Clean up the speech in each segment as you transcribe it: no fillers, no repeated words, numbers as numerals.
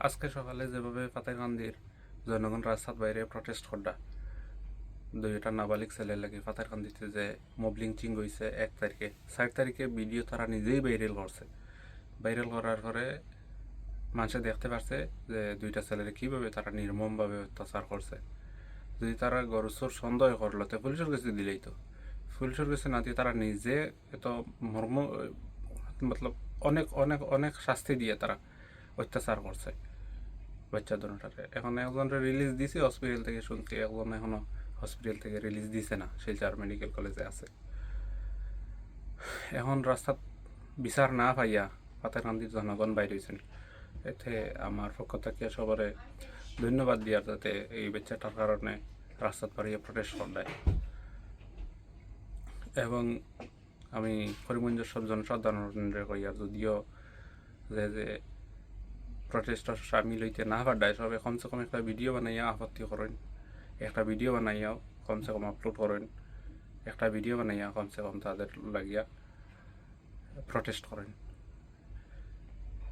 আজকে সকালে যেভাবে ফাতেরকান্দির জনগণ রাস্তার বাইরে প্রটেস্ট করডা দুইটা নাবালিক ছেলে লাগে ফাতেরকান্দিতে যে মব লিঞ্চিং হয়েছে 1 তারিখে 4 তারিখে ভিডিও তারা নিজেই ভাইরাল করছে। ভাইরাল করার পরে মানুষে দেখতে পারছে যে দুইটা ছেলের কীভাবে তারা নির্মমভাবে অত্যাচার করছে। যদি তারা গরুচোর সন্দেহ করলো তো পুলিশের কাছে দিলেই তো, পুলিশের কাছে না দিয়ে তারা নিজে এত মর্ম মতলব অনেক অনেক অনেক শাস্তি দিয়ে তারা অত্যাচার করছে বাচ্চা দুটারে। এখন একজনের রিলিজ দিছে হসপিটাল থেকে, শুনছি একজন এখনো হসপিটাল থেকে রিলিজ দিছে না, শিলচর মেডিকেল কলেজে আছে। এখন রাস্তাত বিচার না পাইয়া ফাতেরকান্দির জনগণ বাইর হয়েছেন। এতে আমার পক্ষ থেকে সবরে ধন্যবাদ দিয়ার, যাতে এই বাচ্চাটার কারণে রাস্তাত পাড়িয়ে প্রটেস্ট করলায়। এবং আমি করিমগঞ্জের সব জনসাধারণের কইয়ার, যদিও যে যে প্রটেস্টর সামিল হইতে না পারডায় সবে কমসে কম একটা ভিডিও বানাইয়া আপত্তি করেন, একটা ভিডিও বানাইয়াও কমসে কম আপলোড করেন, একটা ভিডিও বানাইয়া কমসে কম তাদের লাগিয়া প্রটেস্ট করেন।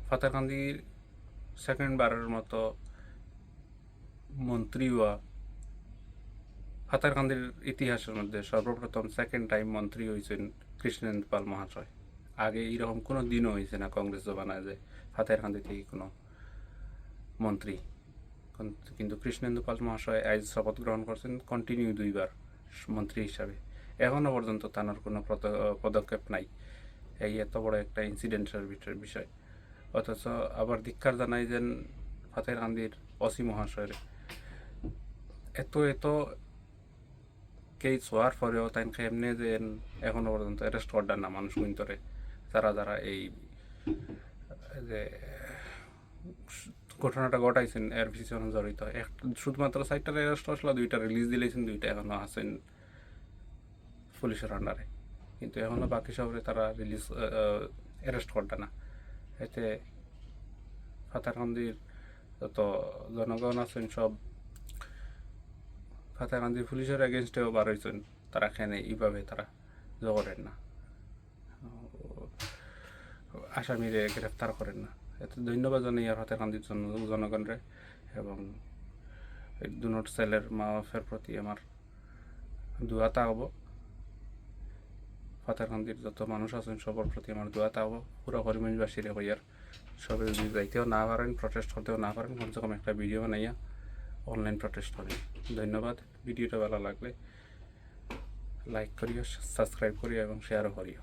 ফাতেরকান্দির সেকেন্ডবারের মতো মন্ত্রী হওয়া, ফাতেরকান্দির ইতিহাসের মধ্যে সর্বপ্রথম সেকেন্ড টাইম মন্ত্রী হয়েছেন কৃষ্ণেন্দু পাল মহাশয়। আগে এইরকম কোনো দিনও হয়েছে না কংগ্রেস জমানায় যে ফাতেরকান্দি থেকে কোনো মন্ত্রী। কিন্তু কৃষ্ণেন্দু পাল মহাশয় আজ শপথ গ্রহণ করছেন কন্টিনিউ 2বার মন্ত্রী হিসাবে। এখনও পর্যন্ত তার কোনো পদক্ষেপ নাই। এই এত বড় একটা ইনসিডেন্টের বিষয়, অথচ আবার ধিক্কার জানাই যেন ফাতেরকান্দির ওসি মহাশয়ের এত এত কেস হওয়ার পরেও তাই এমনি যে এখনও পর্যন্ত অ্যারেস্ট করডার না মানুষ গুন্তরে, যারা যারা এই যে ঘটনাটা ঘটাইছেন এর পিছনে জড়িত। শুধুমাত্র 4টার অ্যারেস্ট হয়েছিল, 2টা রিলিজ দিলেছেন, 2টা এখনও আছেন পুলিশের আন্ডারে। কিন্তু এখনও বাকি শহরে তারা রিলিজ অ্যারেস্ট করবে না। এতে ফাতেরকান্দির যত জনগণ আছেন সব ফাতেরকান্দির পুলিশের এগেনস্টেও বার হয়েছেন, তারা এখানে এইভাবে তারা করেন না, আসামিরে গ্রেফতার করেন না। এতে ধন্যবাদ জানাই আর ফাতেরকান্দির জনগণরে, এবং এই দুনোট ছেলের মা বাপের প্রতি আমার দোয়া থাকবো। ফাতেরকান্দির যত মানুষ আছেন সবার প্রতি আমার দোয়া থাকবো। পুরো করিমগঞ্জবাসীরে হইয়ার সবাই যদি যাইতেও না পারেন, প্রটেস্ট করতেও না পারেন, কমসে কম একটা ভিডিও বানাইয়া অনলাইন প্রটেস্ট করেন। ধন্যবাদ। ভিডিওটা ভালো লাগলে লাইক করিও, সাবস্ক্রাইব করিও এবং শেয়ারও করিও।